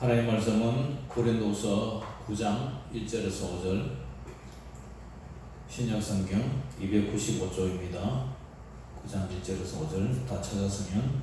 하나님 말씀은 고린도후서 9장 1절에서 5절, 신약성경 295쪽입니다. 9장 1절에서 5절 다 찾았으면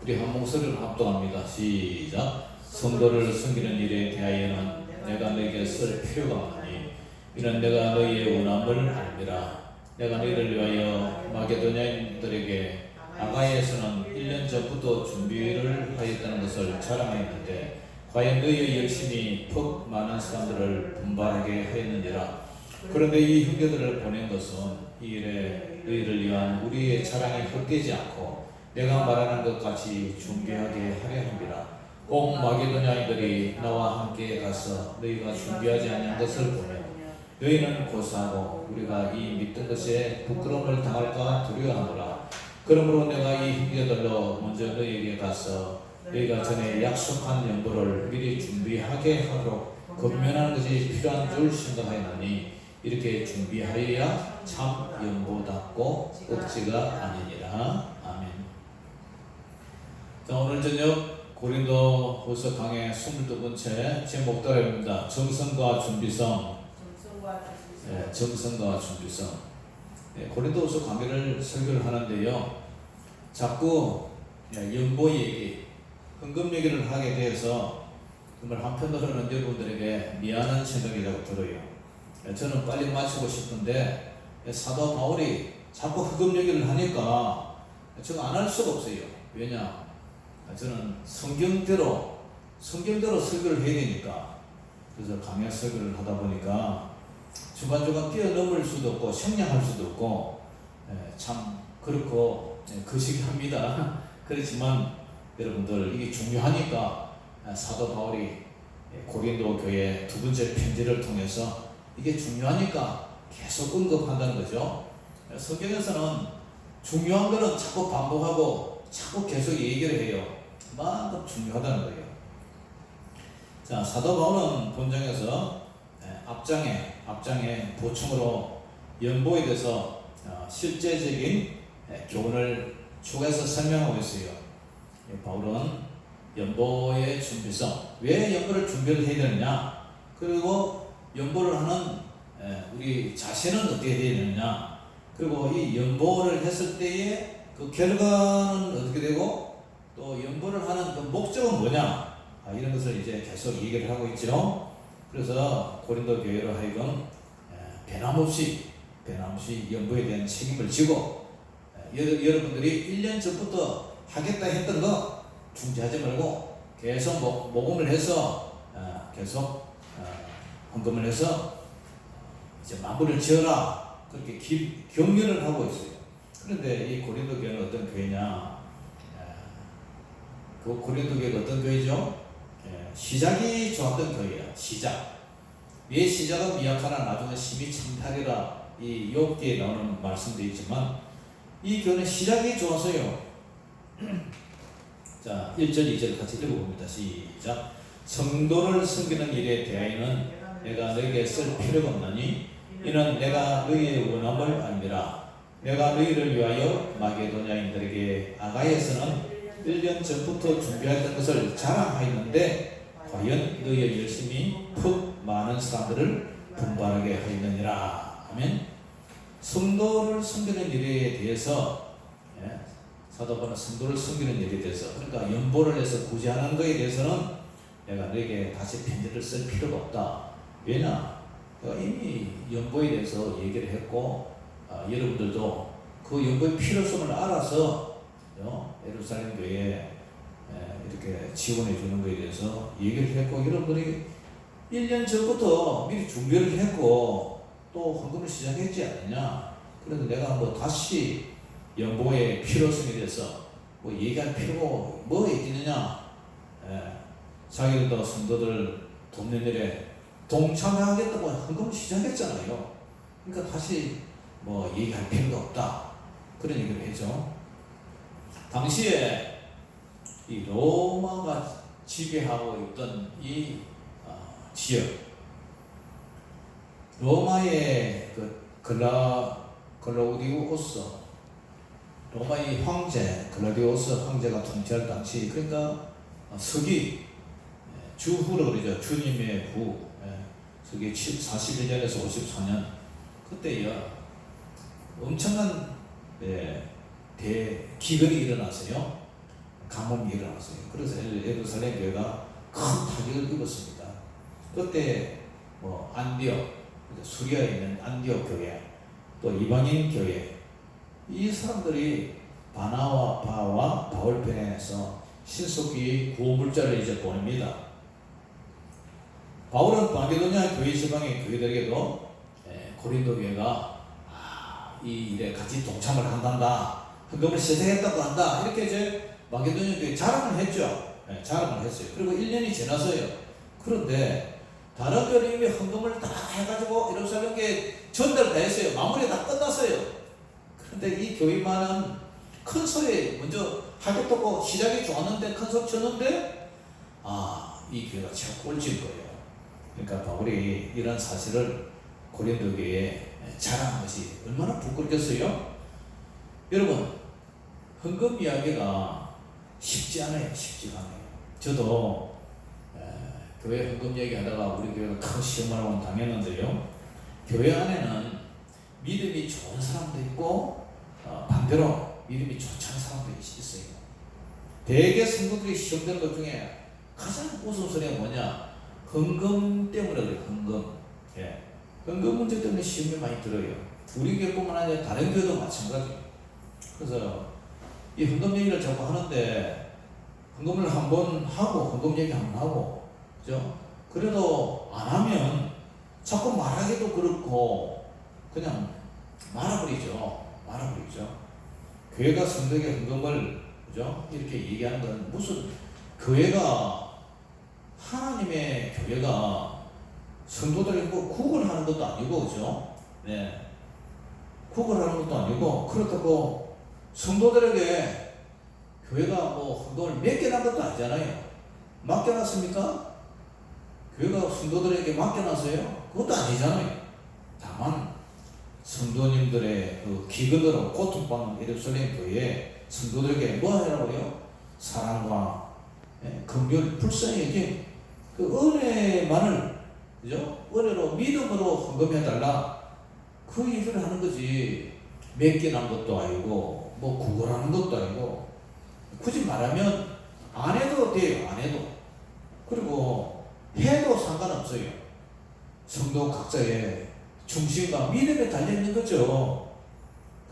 우리 한 목소리로 합독합니다. 시작. 성도를 섬기는 일에 대하여는 내가 너에게 쓸 필요가 없나니 이는 내가 너희의 원함을 알미라. 내가 너희를 위하여 마게도냐인들에게 아가야에서는 1년 전부터 준비를 하였다는 것을 자랑하였는데 과연 너희의 열심이 퍽 많은 사람들을 분발하게 하였느니라. 그런데 이 형제들을 보낸 것은 이 일에 너희를 위한 우리의 자랑이 헛되지 않고 내가 말하는 것 같이 준비하게 하려 함이라. 꼭 마게도냐인들이 나와 함께 가서 너희가 준비하지 아니한 것을 보며 너희는 고사하고 우리가 이 믿던 것에 부끄러움을 당할까 두려워하노라. 그러므로 내가 이 형제들로 먼저 너희에게 가서 너희가 전에 약속한 연보를 미리 준비하게 하도록 권면하는 것이 필요한 줄 생각하였나니 이렇게 준비하여야 참 연보답고 억지가 아니니라. 아멘. 자, 오늘 저녁 고린도후서 강의 22번째 제목대로입니다. 정성과 준비성. 네, 정성과 준비성. 네, 고린도후서 강의를 설교를 하는데요, 자꾸 연보 얘기, 헌금 얘기를 하게 되어서 정말 한편으로는 여러분들에게 미안한 생각이 자꾸 들어요. 저는 빨리 마치고 싶은데 사도 바울이 자꾸 헌금 얘기를 하니까 제가 안 할 수가 없어요. 왜냐? 저는 성경대로 설교를 해야 되니까. 그래서 강의 설교를 하다 보니까 중간중간 뛰어넘을 수도 없고 생략할 수도 없고 참 그렇고 거시기합니다. 그렇지만 여러분들 이게 중요하니까 사도 바울이 고린도 교회 두 번째 편지를 통해서 이게 중요하니까 계속 언급한다는 거죠. 성경에서는 중요한 거는 자꾸 반복하고 자꾸 계속 얘기를 해요. 그만큼 중요하다는 거예요. 자, 사도 바울은 본장에서 앞장에 보충으로 연보에 대해서 실제적인 교훈을 추가해서 설명하고 있어요. 바울은 연보의 준비성, 왜 연보를 준비를 해야 되느냐, 그리고 연보를 하는 우리 자신은 어떻게 해야 되느냐, 그리고 이 연보를 했을 때의 그 결과는 어떻게 되고 또 연보를 하는 그 목적은 뭐냐, 이런 것을 이제 계속 얘기를 하고 있죠. 그래서 고린도 교회로 하여금 변함없이 연보에 대한 책임을 지고 여러분들이 1년 전부터 하겠다 했던 거 중지하지 말고 계속 모금을 해서 계속 헌금을 해서 이제 마무리를 지어라, 그렇게 격려를 하고 있어요. 그런데 이 고린도 교회는 어떤 교회냐? 그 고린도 교회가 어떤 교회죠? 시작이 좋았던 교회야. 시작. 왜 시작은 미약하나 나중에 심히 참다리라, 이 욥기에 나오는 말씀도 있지만 이 교회는 시작이 좋아서요. 자, 1절 2절 같이 읽어봅니다. 시작. 성도를 섬기는 일에 대하여는 내가 너에게 쓸 필요가 없나니 이는 내가 너희의 원함을 알미라. 내가 너희를 위하여 마게도냐인들에게 아가야에서는 1년 전부터 준비했던 것을 자랑하였는데 과연 너희의 열심이 푹 많은 사람들을 분발하게 하였느니라. 아멘. 성도를 섬기는 일에 대해서, 사도 바울은 성도를 섬기는 일에 대해서, 그러니까 연보를 해서 굳이 하는 것에 대해서는 내가 너에게 다시 편지를 쓸 필요가 없다. 왜냐? 내가 이미 연보에 대해서 얘기를 했고, 여러분들도 그 연보의 필요성을 알아서 예루살렘 교회에 이렇게 지원해 주는 것에 대해서 얘기를 했고, 여러분들이 1년 전부터 미리 준비를 했고 또 헌금을 시작했지 않느냐. 그런데 내가 뭐 다시 연보의 필요성에 대해서 뭐 얘기할 필요가 뭐 있겠느냐. 자기들도 성도들 돕는 일에 동참하겠다고 헌금을 시작했잖아요. 그러니까 다시 뭐 얘기할 필요가 없다, 그런 얘기를 했죠. 당시에 이 로마가 지배하고 있던 이 지역, 로마의 그 글라우디우스, 로마의 황제 글라우디우스 황제가 통치할 당시, 그러니까 서기 주후라고 그러죠. 주님의 후. 그게 41년에서 54년 그때야 엄청난 대기근이 일어났어요. 가뭄이 일어났어요. 그래서 예루살렘 교회가 큰 타격을 입었습니다. 그때 뭐 안디옥, 수리아에 있는 안디옥 교회, 또 이방인 교회, 이 사람들이 바나바와 바울 편에서 신속히 구원물자를 이제 보냅니다. 바울은 마게도냐 교회 지방의 교회들에게도 고린도 교회가 이 일에 같이 동참을 한단다, 헌금을 세세했다고 한다, 이렇게 이제 마게도냐 교회 자랑을 했죠. 자랑을 했어요. 그리고 1년이 지났어요. 그런데 다른 교회는 이미 헌금을 다 해가지고 예루살렘 교회에 전달을 다 했어요. 마무리 다 끝났어요. 그런데 이 교회만은 큰 소리 먼저 하겠다고 시작이 좋았는데 큰 소리 쳤는데 이 교회가 참 꼴찌인 거예요. 그러니까 바울이 이런 사실을 고린도 교회에 자랑한 것이 얼마나 부끄럽겠어요? 여러분, 헌금 이야기가 쉽지 않아요. 쉽지가 않아요. 저도 교회 헌금 얘기하다가 우리 교회가 큰 시험을 당했는데요. 교회 안에는 믿음이 좋은 사람도 있고 반대로 믿음이 좋지 않은 사람도 있어요. 대개 성도들이 시험되는 것 중에 가장 우선순위가 뭐냐? 헌금 때문에 그래요. 헌금. 헌금 문제 때문에 시험이 많이 들어요. 우리 교회뿐만 아니라 다른 교회도 마찬가지예요. 그래서 이 헌금 얘기를 자꾸 하는데 헌금을 한번 하고 헌금 얘기 한번 하고, 그죠? 그래도 안 하면 자꾸 말하기도 그렇고 그냥 말아버리죠. 교회가 성도에게 헌금을, 그죠? 이렇게 얘기하는 건 무슨 교회가 하나님의 교회가 성도들에게 뭐 구걸하는 것도 아니고, 그죠? 구걸하는 것도 아니고, 그렇다고 성도들에게 교회가 뭐 헌금을 맡겨놓은 것도 아니잖아요. 맡겨놨습니까? 교회가 성도들에게 맡겨놨어요? 그것도 아니잖아요. 다만 성도님들의 그 기근으로 고통받는 예루살렘 교회에 성도들에게 뭐 하라고요? 사랑과 긍휼, 불쌍히 여김, 그 은혜만을, 그죠? 은혜로 믿음으로 헌금해달라, 그 얘기를 하는 거지. 맡겨놓은 것도 아니고 뭐 구걸하는 것도 아니고, 굳이 말하면 안 해도 돼요. 안 해도. 그리고 해도 상관없어요. 성도 각자의 중심과 믿음에 달려있는 거죠.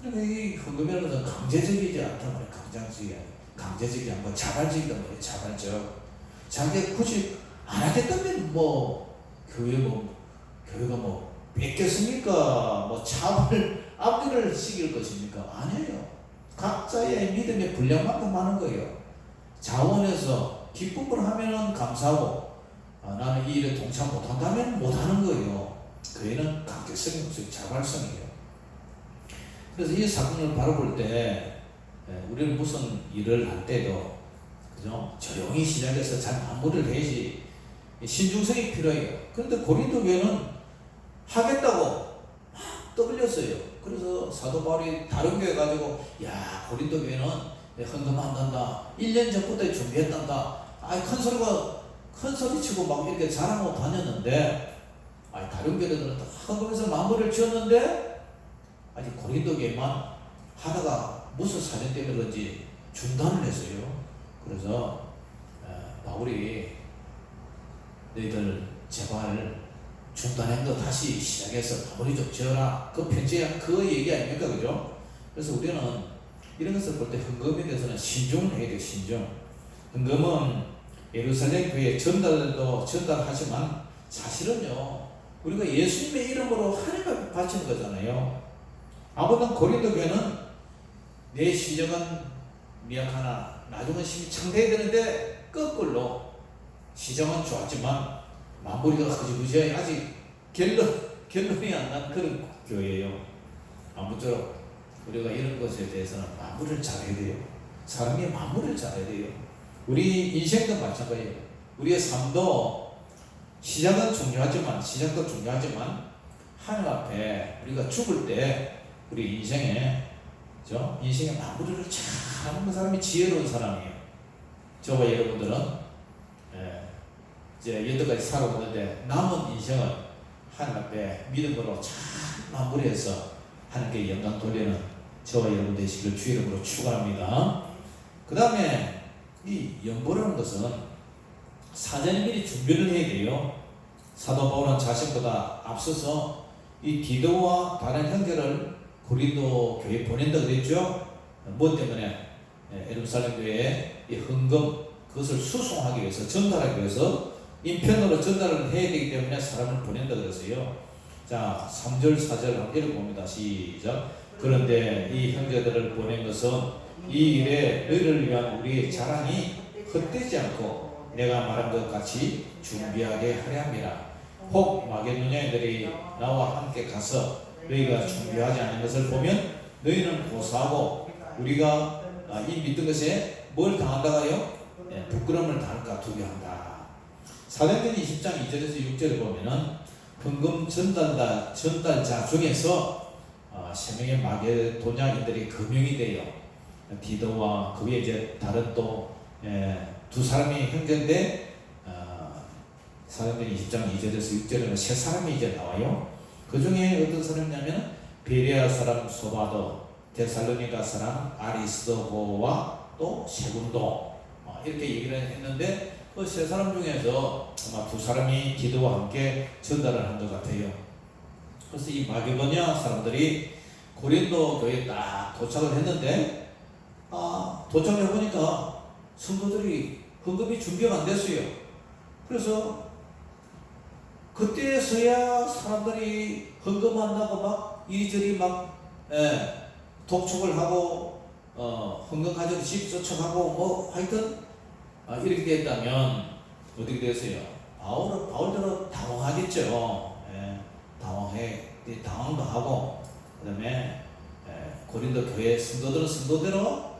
그러니까 이 헌금이라는 것은 강제적이지 않단 말이에요. 강제적이 아니고 자발적이란 말이에요. 자발적. 자기가 굳이 안 하겠다면 교회가 뺏겼습니까? 차별 압력을 시킬 것입니까? 아니에요. 각자의 믿음의 분량만큼 하는 거예요. 자원해서 기쁨을 하면 감사하고, 나는 이 일에 동참 못한다면 못하는 거예요. 교회는 강제성이 없어요. 자발성이에요. 그래서 이 사건을 바라볼 때 우리는 무슨 일을 할 때도, 그죠? 조용히 시작해서 잘 마무리를 해야지. 신중성이 필요해요. 그런데 고린도 교회는 하겠다고 막 떠들렸어요. 그래서 사도 바울이 다른 교회 가지고, 야, 고린도 교회는 헌금 안 한다, 1년 전부터 준비했단다, 큰 소리 치고 막 이렇게 자랑하고 다녔는데, 다른 교회들은 다 헌금에서 마무리를 지었는데, 아직 고린도 교회만 하다가 무슨 사정 때문에 그런지 중단을 했어요. 그래서 바울이 너희들 제발 중단한 거 다시 시작해서 마무리 좀 지어라, 그 편지에 그 얘기 아닙니까? 그죠? 그래서 우리는 이런 것을 볼 때 헌금에 대해서는 신중을 해야 돼요. 신중. 헌금은 예루살렘 교회에 전달하지만 사실은요, 우리가 예수님의 이름으로 하나님 앞에 바치는 거잖아요. 아무튼 고린도 교회는 내 시정은 미약하나 나중은 심히 창대해야 되는데, 거꾸로 시정은 좋았지만 마무리가 흐지부지해 아직 결론이 안 난 그런 교회예요. 아무쪼록 우리가 이런 것에 대해서는 마무리를 잘해야 돼요. 사람이 마무리를 잘해야 돼요. 우리 인생도 마찬가지예요. 우리의 삶도 시작도 중요하지만 하나님 앞에 우리가 죽을 때 우리 인생의 마무리를 잘하는 그 사람이 지혜로운 사람이에요. 저와 여러분들은 이제 여태까지 살아오는데 남은 인생을 하나님 앞에 믿음으로 잘 마무리해서 하나님께 영광 돌리는 저와 여러분 되시길 주의 이름으로 축원합니다. 그 다음에 이 연보라는 것은 사전에 미리 준비를 해야 돼요. 사도 바울은 자신보다 앞서서 이 디도와 다른 형제를 고린도 교회에 보낸다 그랬죠. 뭐 때문에? 예루살렘 교회에 이 헌금 그것을 수송하기 위해서, 전달하기 위해서 인편으로 전달을 해야 되기 때문에 사람을 보낸다 그랬어요. 자, 3절 4절 한번 읽어봅니다. 시작. 그런데 이 형제들을 보낸 것은 이 일에 너희를 위한 우리의 자랑이 헛되지 않고 내가 말한 것 같이 준비하게 하려 함이라. 혹 마게도냐인들이 나와 함께 가서 너희가 준비하지 않은 것을 보면 너희는 고사하고 우리가 이 믿던 것에 뭘 당한다가요? 부끄러움을 당할까 두려워한다. 사도행전 20장 2절에서 6절을 보면은 헌금 전달자 중에서 3명의 마게도냐인들이 금융이 돼요. 디도와 그 위에 이제 다른 또 두 사람이 형제인데 사도행전 20장 2절에서 6절에는 3사람이 이제 나와요. 그 중에 어떤 사람이냐면 베레아 사람 소바도, 데살로니가 사람 아리스도고와 또 세군도 이렇게 얘기를 했는데 그 3사람 중에서 아마 2사람이 디도와 함께 전달을 한 것 같아요. 그래서 이 마게도냐 사람들이 고린도 교회에 딱 도착을 했는데 도착을 해보니까 성도들이 헌금이 준비가 안 됐어요. 그래서 그때서야 사람들이 헌금한다고 막 이리저리 막 독촉을 하고 헌금 가지고 집 쫓아가고 뭐 하여튼 이렇게 됐다면 어떻게 됐어요? 바울대로 당황하겠죠. 당황도 하고 그 다음에 고린도 교회 성도들은 성도대로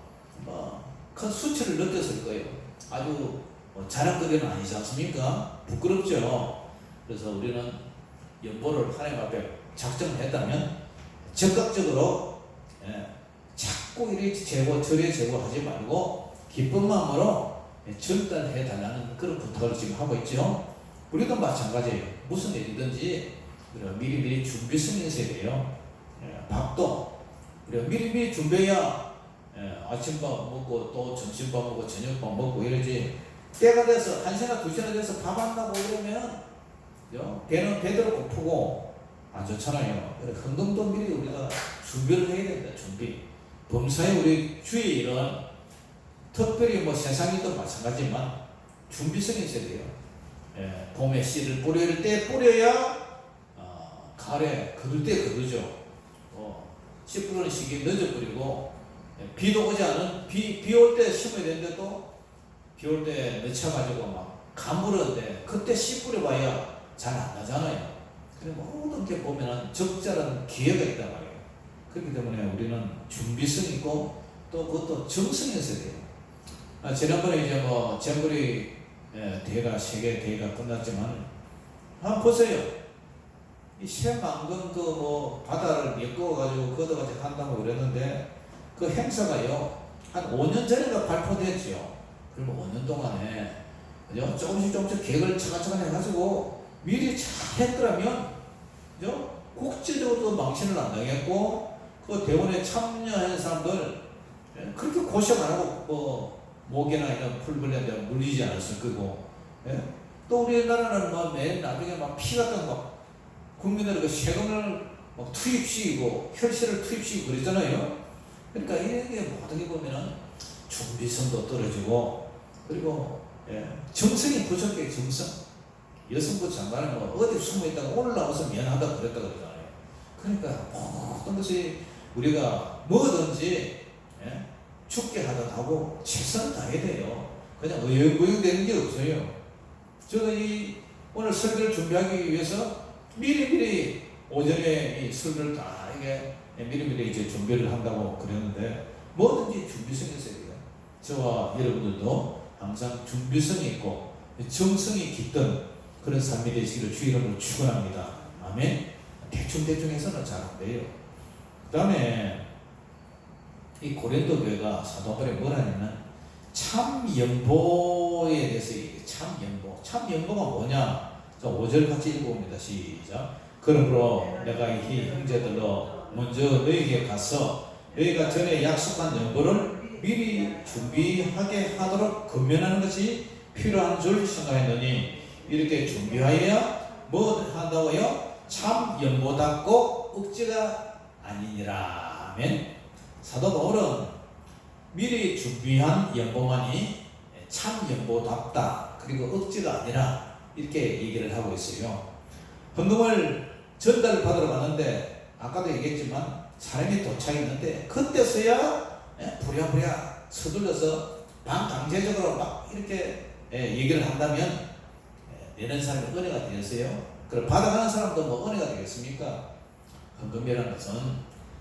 큰 수치를 느꼈을 거예요. 아주 자랑거리는 아니지 않습니까? 부끄럽죠. 그래서 우리는 연보를 하나님 앞에 작정을 했다면 적극적으로 자꾸 이리 제고 저리 제고하지 말고 기쁜 마음으로 전달해 달라는 그런 부탁을 지금 하고 있죠. 우리도 마찬가지예요. 무슨 일이든지 미리미리 준비성이 있어야 돼요. 밥도 우리가 미리미리 준비해야 아침밥 먹고 또 점심밥 먹고 저녁밥 먹고 이러지. 때가 돼서 1시나 2시나 돼서 밥 안 나고 그러면 배는 배대로 고프고 안 좋잖아요. 그래서 헌금도 미리 우리가 준비를 해야 된다. 준비. 범사에 우리 주의 일은 특별히 뭐 세상에도 마찬가지지만 준비성이 있어야 돼요. 봄에 씨를 뿌릴 때 뿌려야 가을에 거둘 때 거두죠. 씨 뿌리는 시기 늦어 뿌리고 비도 오지 않은 비 올 때 심어야 되는데 또 비 올 때 늦춰가지고 막 가물었는데 그때 씨 뿌려봐야 잘 안 나잖아요. 그래 모든 게 보면은 적절한 기회가 있단 말이에요. 그렇기 때문에 우리는 준비성 있고 또 그것도 정성이 있어야 돼요. 지난번에 이제 뭐 잼버리 대회가 세계 대회가 끝났지만 한번 보세요. 이 새만금 그 뭐 바다를 메꿔가지고 걷어가지고 한다고 그랬는데 그 행사가요 한 5년 전인가 발표됐죠. 그러면 5년 동안에 조금씩 계획을 차근차근 해가지고 미리 잘 했더라면 국제적으로도 망신을 안 당했고 그 대원에 참여한 사람들 그렇게 고생 안 하고 뭐 목이나 이런 풀벌레한테 물리지 않았을 거고 또 우리나라는 뭐 맨 나중에 막 피 같은 거 국민들 그 세금을 막 투입시키고 혈세를 투입시키고 그랬잖아요. 그러니까 이게 모든 게 보면은 준비성도 떨어지고 그리고 정성이 부족해. 정성. 여성부 장관은 뭐 어디 숨어있다가 오늘 나와서 미안하다고 그랬다 그러잖아요. 그러니까 모든 것이 우리가 뭐든지 죽게 하다 하고 최선을 다해야 돼요. 그냥 의욕부욕 되는 게 없어요. 저는 오늘 설교를 준비하기 위해서 미리미리 오전에 이 설교를 다 이게 미리미리 이제 준비를 한다고 그랬는데 뭐든지 준비성이 있어야 돼요. 저와 여러분들도 항상 준비성이 있고 정성이 깃든 그런 삶이 되시기를 주 이름으로 축원합니다. 아멘. 대충 해서는 잘 안 돼요. 그 다음에 이 고린도 교회가 사도 바울이 뭐라 하냐면 참연보에 대해서 얘기해요. 참연보. 참연보가 뭐냐? 자, 5절 같이 읽어봅니다. 시작. 그러므로 내가 이 형제들로 먼저 너희에게 가서 너희가 전에 약속한 연보를 미리 준비하게 하도록 권면하는 것이 필요한 줄 생각했노니 이렇게 준비하여야 뭐 한다고요? 참 연보답고 억지가 아니니라. 아멘. 사도 바울은 미리 준비한 연보만이 참 연보답다. 그리고 억지가 아니라 이렇게 얘기를 하고 있어요. 헌금을 전달받으러 갔는데 아까도 얘기했지만 사람이 도착했는데 그때서야 부랴부랴 서둘러서 반강제적으로 막 이렇게 얘기를 한다면 내는 사람이 은혜가 되겠어요? 그럼 받아가는 사람도 뭐 은혜가 되겠습니까? 헌금이라는 것은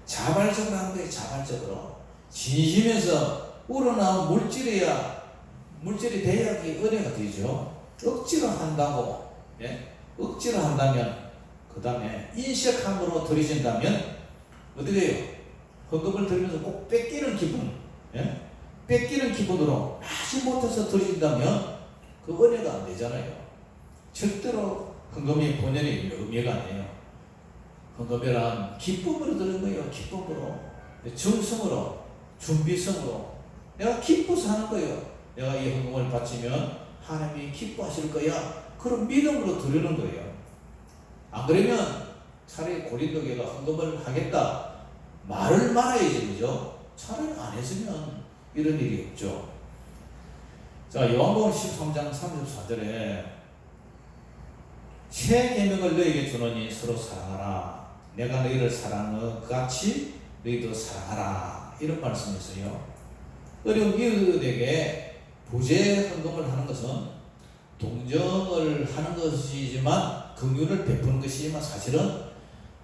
자발적으로 하는 거예요. 자발적으로 진심에서 우러나온 물질이 돼야지 은혜가 되죠. 억지로 한다고 억지로 한다면 그 다음에 인색함으로 드려진다면 어떻게 해요? 헌금을 드리면서 꼭 뺏기는 기분, 뺏기는 기분으로 마지 못해서 드린다면 그 은혜가 안 되잖아요. 절대로 헌금이 본연의 의미가 아니에요. 헌금이란 기쁨으로 드는 거예요. 기쁨으로, 정성으로, 준비성으로 내가 기뻐서 하는 거예요. 내가 이 헌금을 바치면 하나님이 기뻐하실 거야. 그런 믿음으로 드리는 거예요. 안 그러면 차라리 고린도교가 헌금을 하겠다 말을 말아야지, 그죠? 차라리 안 했으면 이런 일이 없죠. 자, 요한복음 13장 34절에 새 계명을 너희에게 주노니 서로 사랑하라. 내가 너희를 사랑한 것 같이 너희도 사랑하라. 이런 말씀이 있어요. 어려운 이웃에게 부재 헌금을 하는 것은 동정을 하는 것이지만 긍휼을 베푸는 것이지만 사실은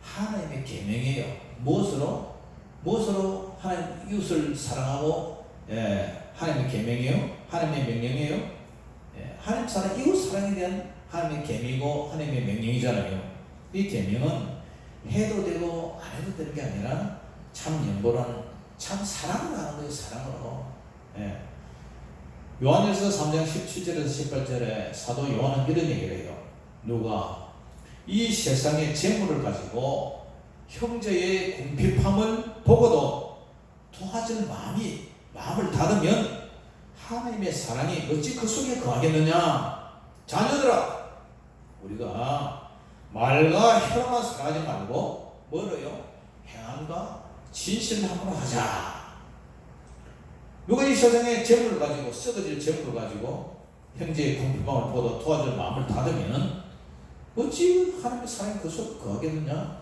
하나님의 계명이에요. 무엇으로 하나님 이웃을 사랑하고 하나님의 계명이에요. 하나님의 명령이에요. 하나님 사랑, 이웃 사랑에 대한 하나님의 계명이고 하나님의 명령이잖아요. 이 계명은 해도 되고 안 해도 되는 게 아니라 참 연보라는 참 사랑을 하는 거예요. 사랑으로. 요한일서 3장 17절에서 18절에 사도 요한은 이런 얘기를 해요. 누가 이 세상의 재물을 가지고 형제의 궁핍함을 보고도 도와줄 마음을 닫으면 하나님의 사랑이 어찌 그 속에 거하겠느냐. 자녀들아, 우리가 말과 혀로만 살아가지 말고 뭐로요? 행함과 진실함으로 하자. 누가 이 세상에 재물을 가지고 썩어질 재물을 가지고 형제의 궁핍함을 보고 도와줄 마음을 닫으면 어찌 하나님의 사랑이 그 속에 거하겠느냐.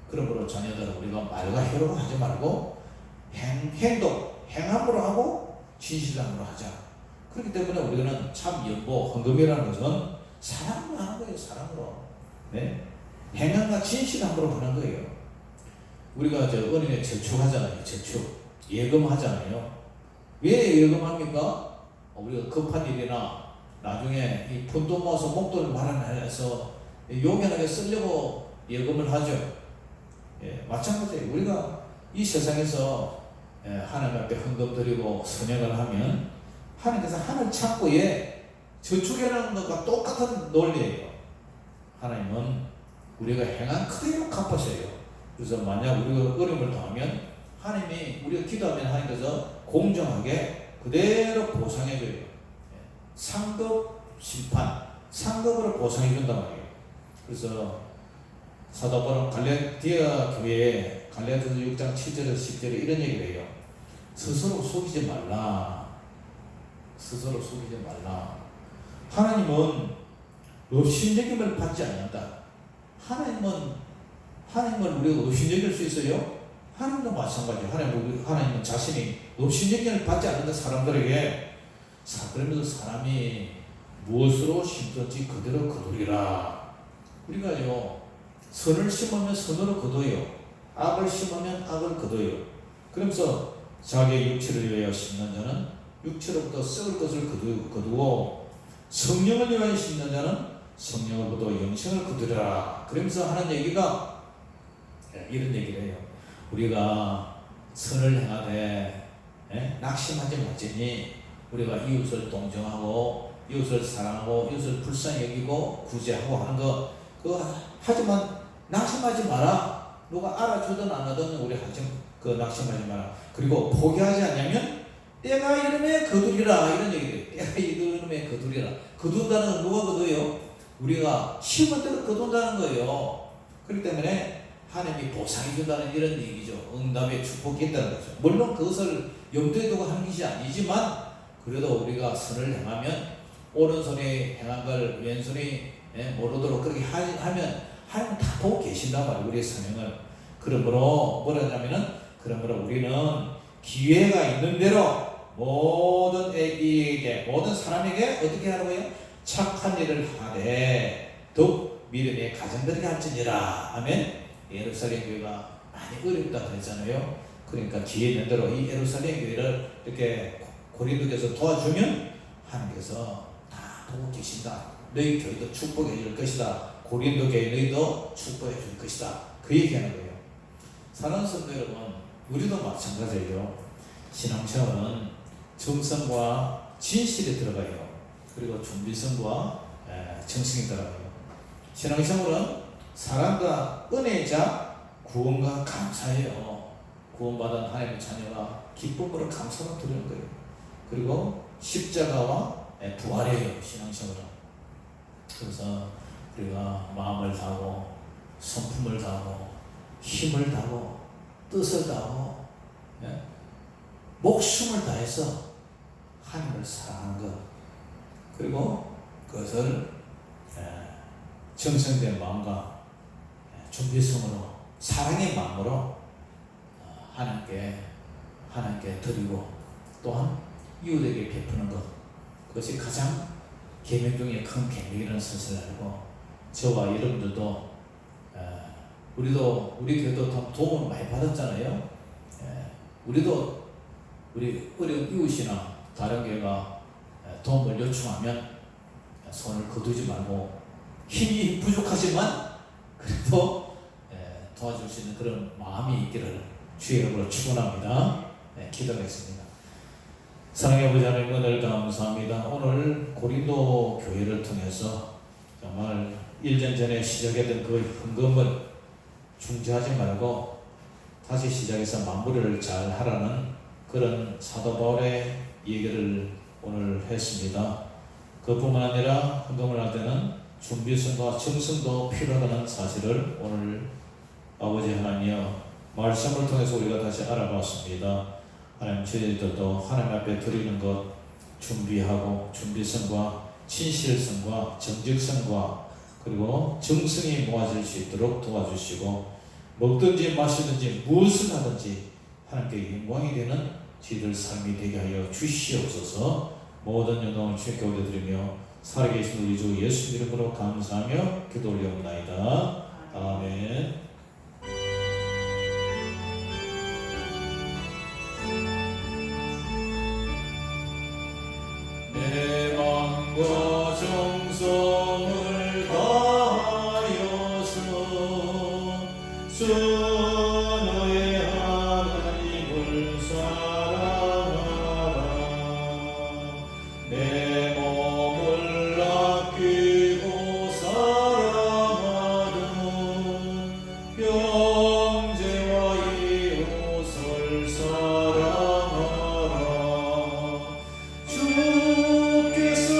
그러므로 자녀들은 우리가 말과 혀로 하지 말고 행함으로 하고 진실함으로 하자. 그렇기 때문에 우리는 참 연보, 헌금이라는 것은 사랑으로 하는 거예요. 사랑으로. 행함과 진실함으로 하는 거예요. 우리가 은행에 저축하잖아요. 저축. 예금하잖아요. 왜 예금합니까? 우리가 급한 일이나 나중에 이 푼돈 모아서 목돈을 마련해서 용연하게 쓰려고 예금을 하죠. 마찬가지예요. 우리가 이 세상에서 하나님 앞에 헌금 드리고 선행을 하면 하나님께서 하늘 창고에 저축해놓은 것과 똑같은 논리예요. 하나님은 우리가 행한 그대로 갚으셔요. 그래서 만약 우리가 어려움을 당하면 하나님이 우리가 기도하면 하나님께서 공정하게 그대로 보상해줘요. 상급 심판, 상급으로 보상해준단 말이에요. 그래서 사도 바울은 갈라디아 교회에 갈라디아서 6장 7절에서 10절에 이런 얘기를 해요. 스스로 속이지 말라. 스스로 속이지 말라. 하나님은 업신여김을 받지 않는다. 하나님은 우리가 업신여길 수 있어요? 하나님도 마찬가지예요. 하나님은 자신이 업신여김을 받지 않는다. 사람들에게. 그러면서 사람이 무엇으로 심든지 그대로 거두리라. 우리가요, 선을 심으면 선으로 거둬요. 악을 심으면 악을 거둬요. 그러면서 자기의 육체를 위하여 심는 자는 육체로부터 썩을 것을 거두고 성령을 위하여 심는 자는 성령으로부터 영생을 거두리라. 그러면서 하는 얘기가 이런 얘기를 해요. 우리가 선을 행하되 낙심하지 말지니 우리가 이웃을 동정하고 이웃을 사랑하고 이웃을 불쌍히 여기고 구제하고 하는 거 그거 하지만 낙심하지 마라. 누가 알아주든 안 하든 우리 낙심하지 마라. 그리고 포기하지 않냐면 때가 이름에 거두리라 이런 얘기돼요. 때가 이름에 거두리라. 거둔다는 건 누가 거둬요? 우리가 심은 대로 거둔다는 거예요. 그렇기 때문에 하나님이 보상해 준다는 이런 얘기죠. 응답의 축복이 있다는 거죠. 물론 그것을 염두에 두고 하는 것이 아니지만 그래도 우리가 선을 행하면 오른손이 행한 걸 왼손이 모르도록 그렇게 하면 하나님 다 보고 계신단 말이에요. 우리의 사명을. 그러므로 뭐라 하냐면은 그러므로 우리는 기회가 있는 대로 모든 애기에게 모든 사람에게 어떻게 하라고요? 착한 일을 하되 더욱 믿음의 가정들에게 할지니라. 아멘. 예루살렘 교회가 많이 어렵다고 했잖아요. 그러니까 기회 있는 대로 이 예루살렘 교회를 이렇게 고린도께서 도와주면 하나님께서 다 보고 계신다. 너희 교회도 축복해 줄 것이다. 고린도 교회 너희도 축복해 줄 것이다. 그 얘기하는 거예요. 사랑하는 성도 여러분, 우리도 마찬가지예요. 신앙생활은 정성과 진실이 들어가요. 그리고 준비성과 정성이 들어가요. 신앙생활은 사랑과 은혜자 구원과 감사예요. 구원받은 하나님의 자녀가 기쁨으로 감사를 드리는 거예요. 그리고 십자가와 부활이에요. 신앙생활은. 그래서 우리가 마음을 다하고 성품을 다하고 힘을 다하고 뜻을 다하고 목숨을 다해서 하나님을 사랑하는 것, 그리고 그것을 정성된 마음과 준비성으로 사랑의 마음으로 하나님께 드리고 또한 이웃에게 베푸는 것, 그것이 가장 계명 중에 큰 계명이라는 사실을 알고 저와 여러분들도 우리 교회도 도움을 많이 받았잖아요. 우리도 우리 어려운 이웃이나 다른 교회가 도움을 요청하면 손을 거두지 말고 힘이 부족하지만 그래도 도와줄 수 있는 그런 마음이 있기를 주의 이름으로 축원합니다. 기도하겠습니다. 사랑의 아버지 하나님 은혜를 감사합니다. 오늘 고린도 교회를 통해서 정말 1년 전에 시작했던 그 헌금을 중지하지 말고 다시 시작해서 마무리를 잘 하라는 그런 사도 바울의 얘기를 오늘 했습니다. 그뿐만 아니라 헌금을 할 때는 준비성과 정성도 필요하다는 사실을 오늘 아버지 하나님이여 말씀을 통해서 우리가 다시 알아봤습니다. 하나님, 저희들도 하나님 앞에 드리는 것 준비하고 준비성과 진실성과 정직성과 그리고 정성이 모아질 수 있도록 도와주시고 먹든지 마시든지 무엇을 하든지 하나님께 영광이 되는 저희들 삶이 되게 하여 주시옵소서. 모든 영광을 주님께 올려드리며 살아계신 우리 주 예수 이름으로 감사하며 기도 올려옵나이다. 아멘. 내 마음과 정성을 다하여서 주 너의 하나님을 사랑하라. 내 몸을 아끼고 사랑하는 형제와 이웃을 사랑하라. 주께서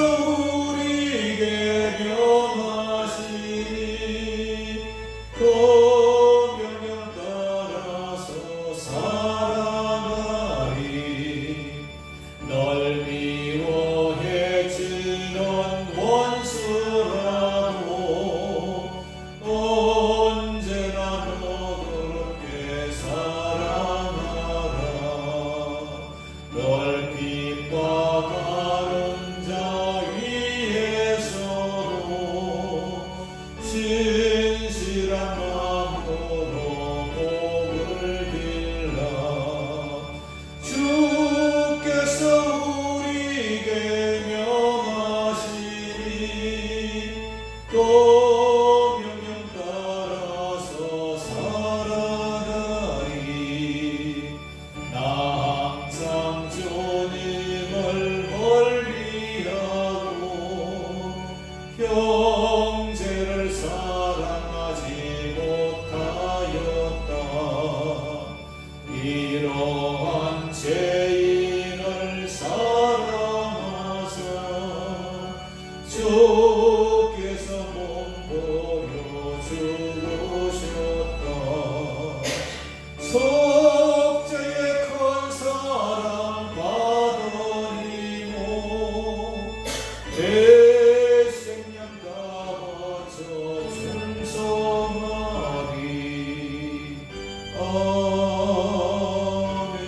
내 생명과 바쳐 충성하리. 아멘.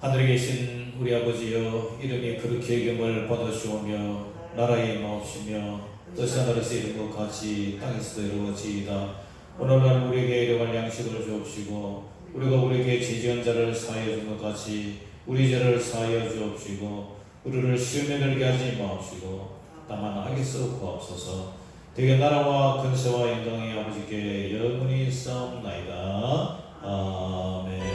하늘에 계신 우리 아버지여, 이름이 그렇게 여김을 받으시오며 나라의 마옵시며 뜻이 하늘에서 이룬 것 같이 땅에서도 이루어지이다. 오늘날 우리에게 일용할 양식을 주옵시고 우리가 우리에게 죄지은 자를 사하여 준 것 같이 우리 죄를 사하여 주옵시고 우리를 시험에 들게 하지 마옵시고 다만 악에서 구하옵소서. 대개 나라와 근세와 영광이 아버지께 영원히 있사옵나이다. 아멘.